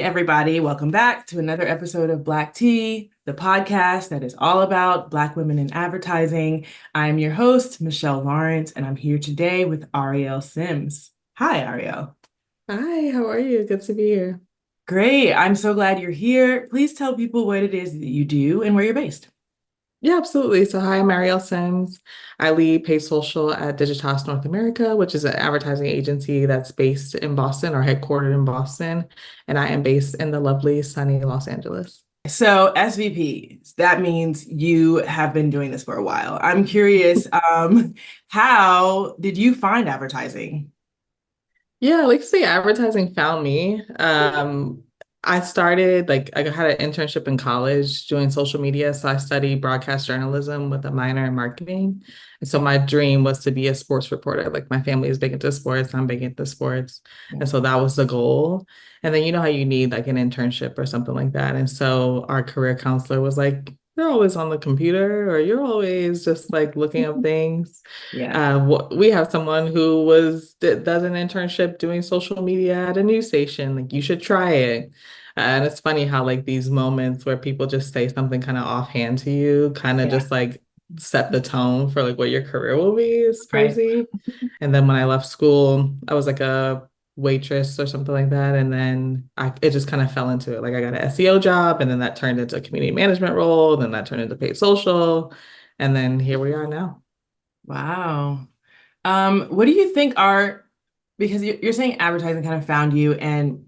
Hey, everybody, welcome back to another episode of Black Tea, the podcast that is all about Black women in advertising. I'm your host, Michelle Lawrence, and I'm here today with Ariel Sims. Hi, Ariel. Hi, how are you? Good to be here. Great. I'm so glad you're here. Please tell people what it is that you do and where you're based. Yeah, absolutely. So, hi, I'm Ariel Sims. I lead paid social at Digitas North America, which is an advertising agency that's based in Boston or headquartered in Boston. And I am based in the lovely, sunny Los Angeles. So, SVP, that means you have been doing this for a while. I'm curious, how did you find advertising? Yeah, like to say advertising found me. I started I had an internship in college doing social media. So I studied broadcast journalism with a minor in marketing. And so my dream was to be a sports reporter. Like my family is big into sports, I'm big into sports. And so that was the goal. And then you know how you need like an internship or something like that. And so our career counselor was like, you're always on the computer or you're always just like looking up things. Yeah, We have someone who does an internship doing social media at a news station. Like you should try it. And it's funny how like these moments where people just say something kind of offhand to you, kind of yeah, just like set the tone for like what your career will be. It's right. crazy. And then when I left school, I was like a waitress or something like that. And then it just kind of fell into it. Like I got an SEO job, and then that turned into a community management role, then that turned into paid social. And then here we are now. Wow. What do you think are, because you're saying advertising kind of found you and,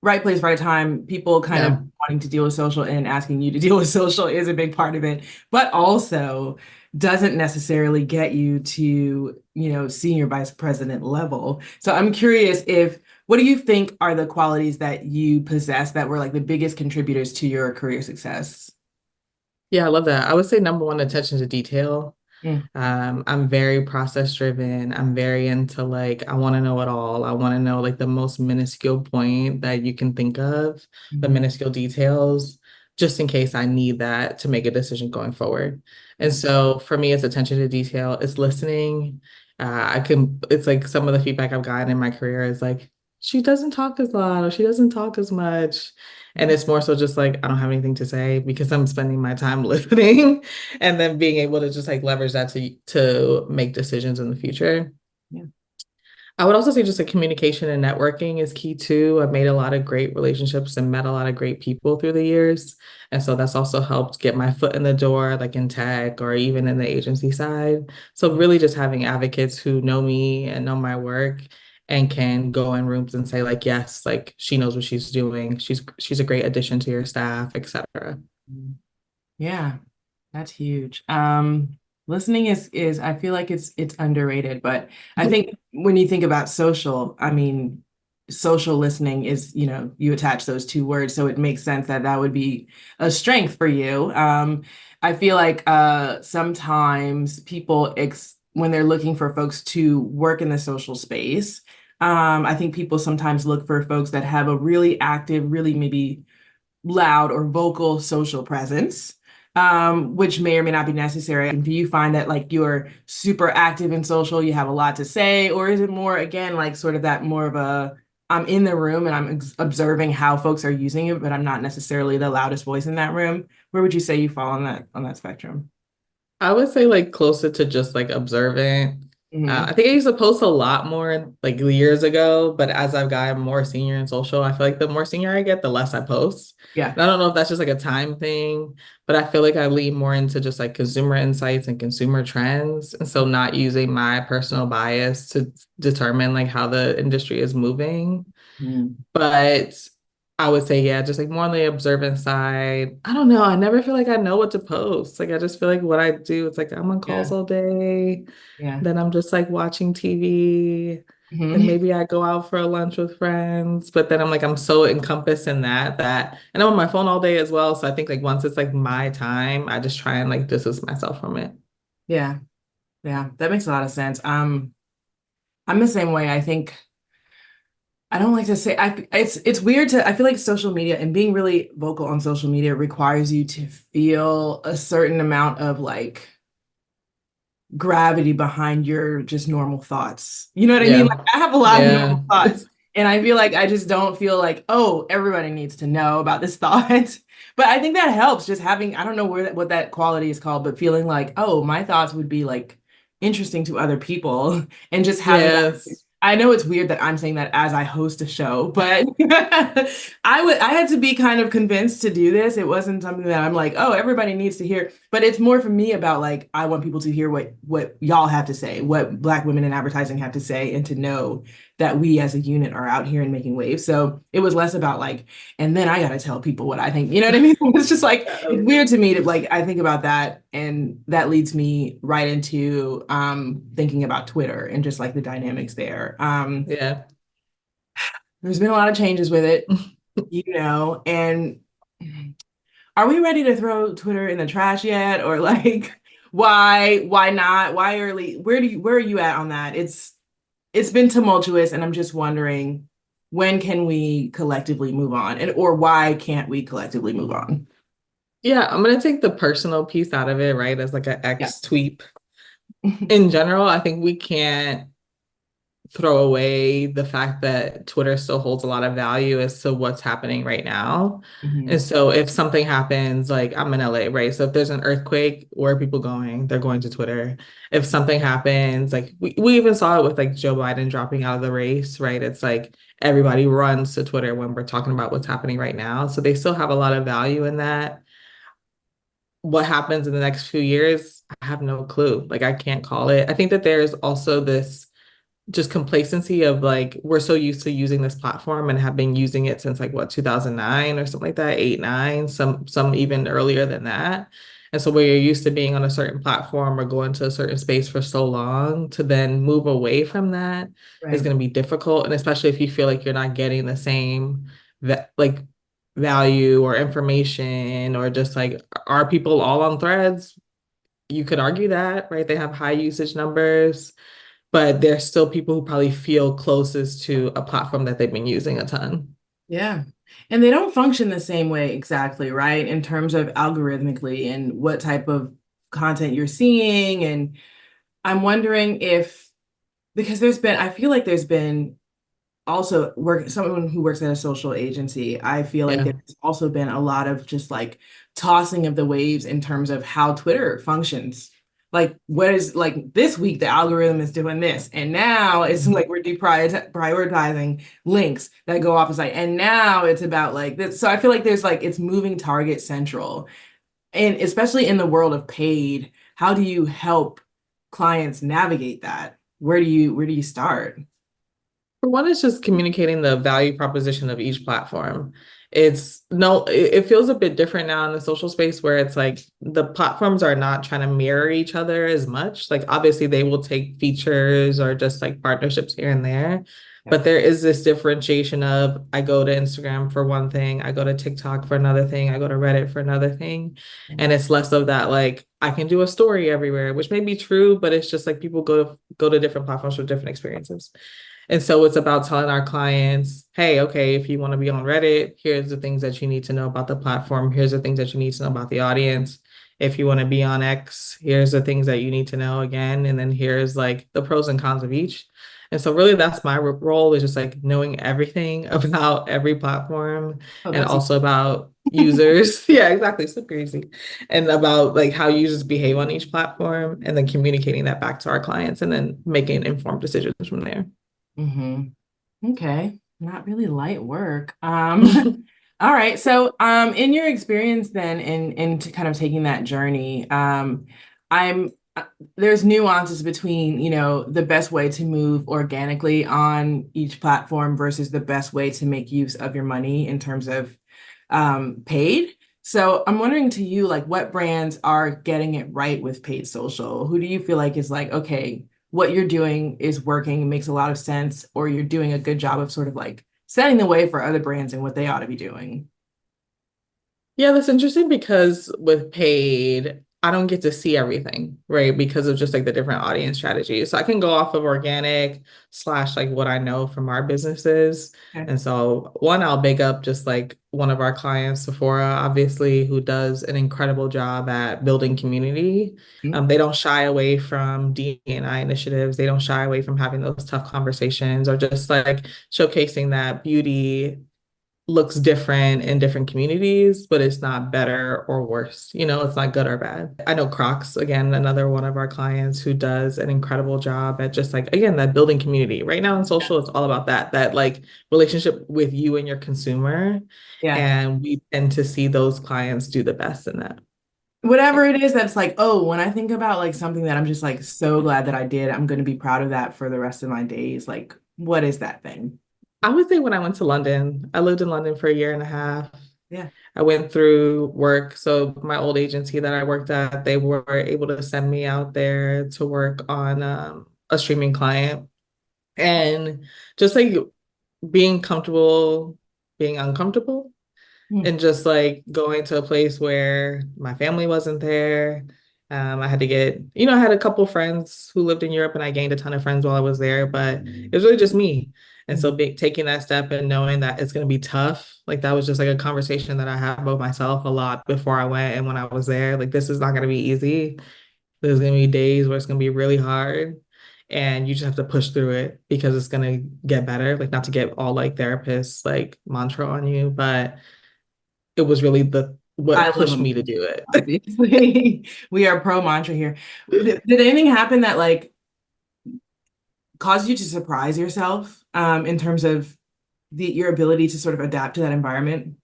right place, right time, people kind of Yeah. wanting to deal with social and asking you to deal with social is a big part of it, but also doesn't necessarily get you to, senior vice president level. So I'm curious what do you think are the qualities that you possess that were like the biggest contributors to your career success? Yeah, I love that. I would say number one, attention to detail. Mm, I'm very process driven. I'm very into like, I want to know it all. I want to know like the most minuscule point that you can think of, the mhm. minuscule details, just in case I need that to make a decision going forward. And Yeah. so for me, it's attention to detail, it's listening. It's like some of the feedback I've gotten in my career is like, she doesn't talk as loud or she doesn't talk as much. And it's more so just like, I don't have anything to say because I'm spending my time listening and then being able to just like leverage that to make decisions in the future. Yeah. I would also say just like communication and networking is key too. I've made a lot of great relationships and met a lot of great people through the years. And so that's also helped get my foot in the door, like in tech or even in the agency side. So really just having advocates who know me and know my work and can go in rooms and say like, yes, like she knows what she's doing. She's a great addition to your staff, etc. Yeah, that's huge. Listening is I feel like it's underrated, but I think when you think about social, I mean, social listening is, you attach those two words, so it makes sense that that would be a strength for you. I feel like sometimes people ex when they're looking for folks to work in the social space, I think people sometimes look for folks that have a really active, really maybe loud or vocal social presence, which may or may not be necessary. And do you find that like you're super active in social, you have a lot to say, or is it more, again, like sort of that more of a, I'm in the room and I'm observing how folks are using it, but I'm not necessarily the loudest voice in that room? Where would you say you fall on that spectrum? I would say like closer to just like observant. I Hmm. think I used to post a lot more like years ago, but as I've gotten more senior in social, I feel like the more senior I get, the less I post. Yeah. And I don't know if that's just like a time thing, but I feel like I lean more into just like consumer insights and consumer trends. And so not using my personal bias to determine like how the industry is moving. Mm. But I would say, yeah, just like more on the observant side. I don't know. I never feel like I know what to post. Like I just feel like what I do, it's like I'm on calls Yeah. all day. Yeah. Then I'm just like watching TV. Then Mhm. maybe I go out for a lunch with friends. But then I'm like, I'm so encompassed in and I'm on my phone all day as well. So I think like once it's like my time, I just try and like distance myself from it. Yeah. Yeah. That makes a lot of sense. I'm the same way. I think I don't like to say it's weird to I feel like social media and being really vocal on social media requires you to feel a certain amount of like gravity behind your just normal thoughts. You know what I mean? Yeah. Like I have a lot of Yeah. normal thoughts And I feel like I just don't feel like, oh, everybody needs to know about this thought. But I think that helps just having, I don't know what that quality is called, but feeling like, oh, my thoughts would be like interesting to other people and just having that. Yes. I know it's weird that I'm saying that as I host a show, but I had to be kind of convinced to do this. It wasn't something that I'm like, oh, everybody needs to hear, but it's more for me about like I want people to hear what y'all have to say, what Black women in advertising have to say, and to know that we as a unit are out here and making waves. So it was less about like, and then I got to tell people what I think. You know what I mean? It's just like, it's weird to me to like, I think about that. And that leads me right into thinking about Twitter and just like the dynamics there. Yeah. There's been a lot of changes with it, and are we ready to throw Twitter in the trash yet? Or like, why not? Why early? Where are you at on that? It's been tumultuous, and I'm just wondering when can we collectively move on, and or why can't we collectively move on? Yeah, I'm gonna take the personal piece out of it, right? As like an Yeah. ex tweet. In general, I think we can't throw away the fact that Twitter still holds a lot of value as to what's happening right now. And Hmm. so if something happens, like I'm in LA, right? So if there's an earthquake, where are people going? They're going to Twitter. If something happens, like we even saw it with like Joe Biden dropping out of the race, right? It's like everybody runs to Twitter when we're talking about what's happening right now. So they still have a lot of value in that. What happens in the next few years, I have no clue. Like I can't call it. I think that there's also this just complacency of like we're so used to using this platform and have been using it since like what 2009 or something like that, 8 9, some even earlier than that. And so where you're used to being on a certain platform or going to a certain space for so long, to then move away from that is Right. going to be difficult, and especially if you feel like you're not getting the same like value or information, or just like, are people all on threads? You could argue that, right? They have high usage numbers, but there's still people who probably feel closest to a platform that they've been using a ton. Yeah. And they don't function the same way exactly, right? In terms of algorithmically and what type of content you're seeing. And I'm wondering if, because I feel like there's been also someone who works at a social agency, I feel like Yeah. there's also been a lot of just like tossing of the waves in terms of how Twitter functions. Like, what is like this week, the algorithm is doing this, and now it's like we're prioritizing links that go off the site, and now it's about like this. So I feel like there's like it's moving target central, and especially in the world of paid, how do you help clients navigate that? Where do you start? For one, it's just communicating the value proposition of each platform. It's no, it feels a bit different now in the social space where it's like the platforms are not trying to mirror each other as much. Like obviously they will take features or just like partnerships here and there, but there is this differentiation of I go to Instagram for one thing, I go to TikTok for another thing, I go to Reddit for another thing. And it's less of that like I can do a story everywhere, which may be true, but it's just like people go to different platforms for different experiences. And so it's about telling our clients, hey, okay, if you want to be on Reddit, here's the things that you need to know about the platform. Here's the things that you need to know about the audience. If you want to be on X, here's the things that you need to know again. And then here's like the pros and cons of each. And so really that's my role, is just like knowing everything about every platform, Oh, and that's also about users. Yeah, exactly. Super easy. And about like how users behave on each platform, and then communicating that back to our clients and then making informed decisions from there. hmm. Okay, not really light work. All right. So, in your experience then, in to kind of taking that journey, I'm there's nuances between, the best way to move organically on each platform versus the best way to make use of your money in terms of paid. So I'm wondering to you, like, what brands are getting it right with paid social? Who do you feel like is like, okay, what you're doing is working, makes a lot of sense, or you're doing a good job of sort of like setting the way for other brands and what they ought to be doing? Yeah, that's interesting because with paid, I don't get to see everything, right? Because of just like the different audience strategies. So I can go off of organic slash like what I know from our businesses. Okay. And so one, I'll big up just like one of our clients, Sephora, obviously, who does an incredible job at building community. Mhm. They don't shy away from D&I initiatives. They don't shy away from having those tough conversations or just like showcasing that beauty looks different in different communities, but it's not better or worse. It's not good or bad. I know Crocs, again, another one of our clients who does an incredible job at just like, again, that building community. Right now in social, it's all about that like relationship with you and your consumer. Yeah. And we tend to see those clients do the best in that. Whatever it is that's like, oh, when I think about like something that I'm just like so glad that I did, I'm going to be proud of that for the rest of my days. Like, what is that thing? I would say when I went to London, I lived in London for a year and a half. Yeah. I went through work. So my old agency that I worked at, they were able to send me out there to work on a streaming client. And just like being comfortable, being uncomfortable, Hmm. and just like going to a place where my family wasn't there. I had to I had a couple friends who lived in Europe and I gained a ton of friends while I was there, but it was really just me. And so Mhm. taking that step and knowing that it's going to be tough, like that was just like a conversation that I had about myself a lot before I went and when I was there. Like, this is not going to be easy. There's going to be days where it's going to be really hard and you just have to push through it because it's going to get better. Like, not to get all like therapists like mantra on you, but it was really the what I live pushed a me to do it. obviously. We are pro mantra here. Did anything happen that like caused you to surprise yourself in terms of your ability to sort of adapt to that environment?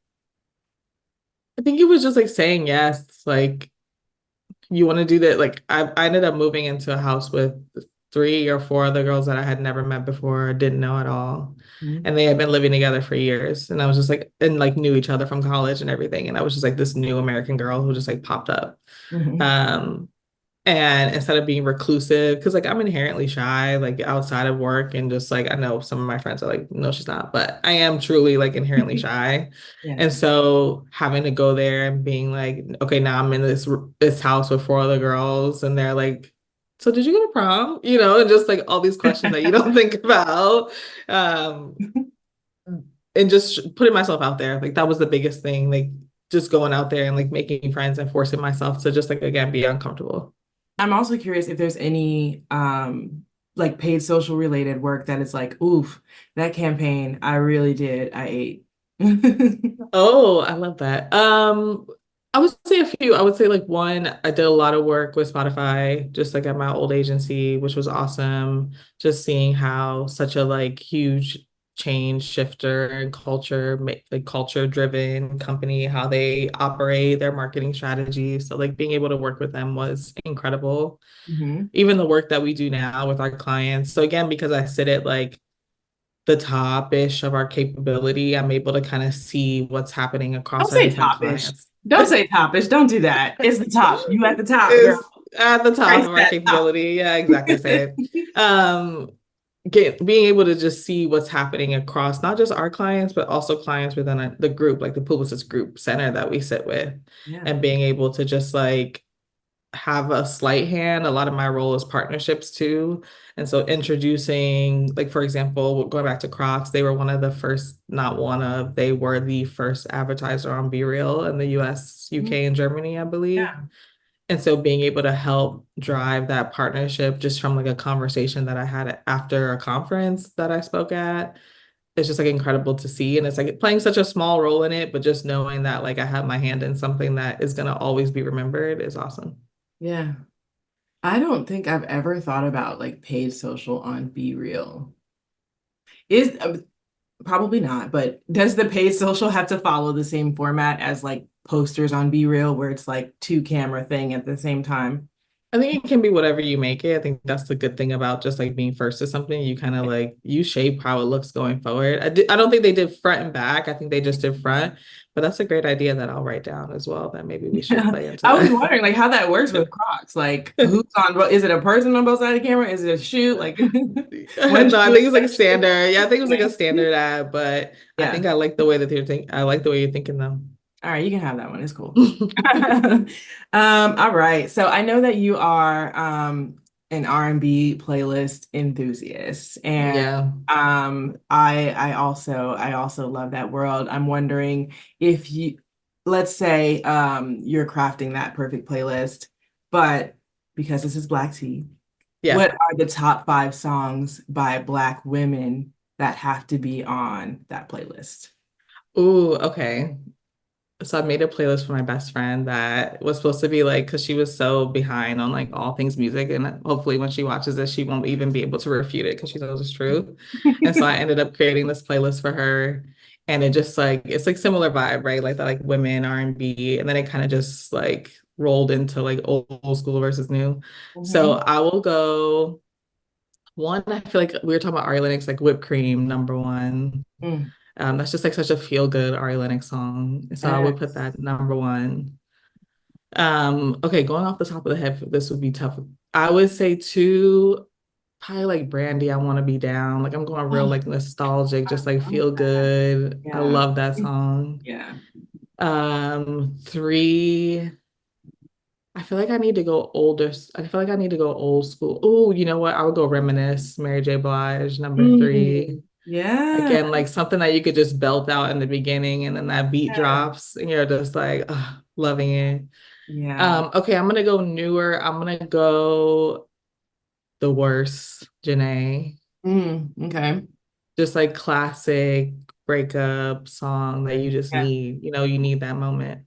I think it was just like saying yes, like you want to do that. Like I ended up moving into a house with three or four other girls that I had never met before, didn't know at all. Mhm. And they had been living together for years. And I was just like, and like knew each other from college and everything. And I was just like this new American girl who just like popped up. Mhm. Um, And instead of being reclusive, because like I'm inherently shy, like outside of work, and just like I know some of my friends are like, no, she's not, but I am truly like inherently shy. Yeah. And so having to go there and being like, okay, now I'm in this house with four other girls, and they're like, so did you go to prom? And just like all these questions that you don't think about. Um, and just putting myself out there, like that was the biggest thing, like just going out there and like making friends and forcing myself to just like again be uncomfortable. I'm also curious if there's any like paid social related work that is like, oof, that campaign, I really did. I ate. Oh, I love that. I would say a few. I would say like one, I did a lot of work with Spotify, just like at my old agency, which was awesome. Just seeing how such a like huge change shifter and like culture driven company, how they operate their marketing strategy. So like being able to work with them was incredible. Hmm. Even the work that we do now with our clients. So again, because I sit at like the top-ish of our capability, I'm able to kind of see what's happening Don't across our say different topish. clients. Don't say topish. Don't do that. It's the top. You at the top, girl. Is at the top Price of our that top. capability. Yeah, exactly. Say it. Um, being able to just see what's happening across not just our clients, but also clients within the group, like the Publicis Group Center that we sit with, Yeah. and being able to just like have a slight hand. A lot of my role is partnerships too. And so introducing, like, for example, going back to Crocs, they were one of the first, not one of, they were the first advertiser on Be Real in the US, UK, and Germany, I believe. Yeah. And so being able to help drive that partnership just from like a conversation that I had after a conference that I spoke at, it's just like incredible to see. And it's like playing such a small role in it, but just knowing that like I have my hand in something that is going to always be remembered is awesome. Yeah. I don't think I've ever thought about like paid social on Be Real. Is probably not, but does the paid social have to follow the same format as like posters on Be Real where it's like two camera thing at the same time? I think it can be whatever you make it. I think that's the good thing about just like being first to something. You kind of like you shape how it looks going forward. I don't think they did front and back. I think they just did front, but that's a great idea that I'll write down as well. That maybe we should play into I was that. wondering like how that works with Crocs. Like who's on, is it a person on both sides of the camera? Is it a shoe? Like one No, I shoe, think it's like a that shoe. standard. Yeah, I think it was like a standard ad, but I Yeah. think I like the way that you're thinking. I like the way you're thinking though. All right, you can have that one. It's cool. All right. So I know that you are an R&B playlist enthusiast, and Yeah. I also love that world. I'm wondering if you, let's say you're crafting that perfect playlist, but because this is Black tea, Yeah. what are the top five songs by Black women that have to be on that playlist? Ooh, okay. So I made a playlist for my best friend that was supposed to be like, because she was so behind on like all things music, and hopefully when she watches this, she won't even be able to refute it because she knows it's true. And so I ended up creating this playlist for her, and it just like it's like similar vibe, right? Like that, like women R&B, and then it kind of just like rolled into like old school versus new. So Mhm. I will go one. I feel like we were talking about Ari Lennox, like Whipped Cream, number one. Mm. That's just like such a feel good Ari Lennox song. So I would put Yes. that number one. Okay, going off the top of the head, this would be tough. I would say two, probably like Brandy, I Want to Be Down. Like I'm going real Oh, like nostalgic, I just like love feel that. good. I Yeah. love that song. Yeah. Three, I feel like I need to go older. I feel like I need to go old school. Oh, you know what? I would go Reminisce, Mary J. Blige, number three. Mm. Yeah. Again, like something that you could just belt out in the beginning and then that beat drops and you're just like loving it. Yeah. Okay, I'm gonna go newer. I'm gonna go The Worst, Janae. Okay. Just like classic breakup song that you just Yeah. need, you need that moment.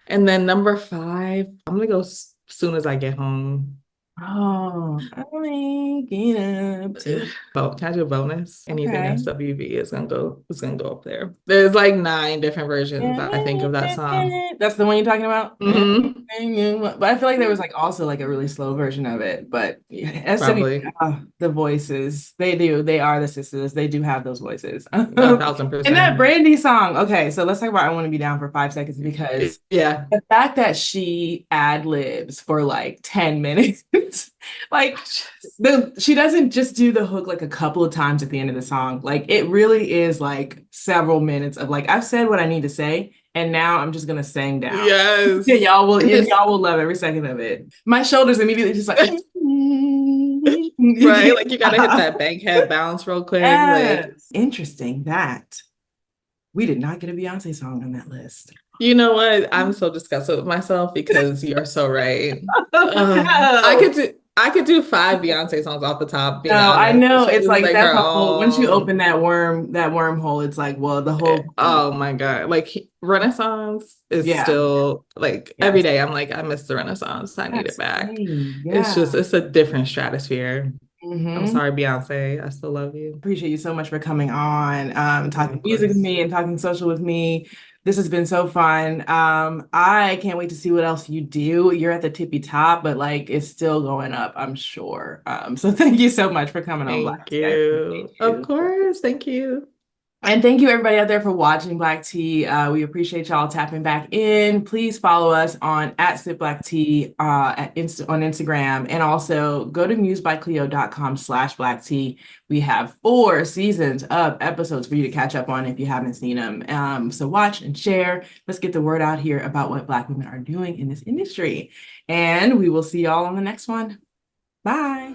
And then number five, I'm gonna go Soon as I Get Home. Oh, I'm waking up to. But can I do a bonus? Anything Okay. SWV is gonna go up there. There's like nine different versions I think of that song. That's the one you're talking about? Hmm. But I feel like there was like also like a really slow version of it. But yeah, SWV, Probably the voices, they are the sisters. They do have those voices. a thousand And that percent. Brandy song. Okay, so let's talk about I Want to Be Down for 5 seconds because Yeah. the fact that she ad libs for like 10 minutes, like she doesn't just do the hook like a couple of times at the end of the song. Like it really is like several minutes of like I've said what I need to say, and now I'm just gonna sing down. Yeah, Yes. y'all will love every second of it. My shoulders immediately just like Right. Like you gotta hit that bank head bounce real quick. Like, yes. Interesting that we did not get a Beyonce song on that list. you know what? I'm so disgusted with myself because you're so right. Oh I no. could do I could do five Beyonce songs off the top, being No, I honest. know. She It's is like like that's her a whole once you open own. that wormhole, it's like, well, the whole Oh my God. Like Renaissance is yeah. still like every Yes. day I'm like, I miss the Renaissance. I need it That's back. same. It's Yeah. just, it's a different stratosphere. I'm Hmm. sorry, Beyonce. I still love you. Appreciate you so much for coming on, Yeah, talking of music with course. me and talking social with me. This has been so fun. I can't wait to see what else you do. You're at the tippy top, but like it's still going up, I'm sure. So thank you so much for coming on Black Thank Tea. I appreciate you. Of you. course. Thank you. And thank you everybody out there for watching Black Tea. We appreciate y'all tapping back in. Please follow us on at Sip Black Tea on Instagram. And also go to musebycleo.com/Black Tea. We have 4 seasons of episodes for you to catch up on if you haven't seen them. So watch and share. Let's get the word out here about what Black women are doing in this industry. And we will see y'all on the next one. Bye.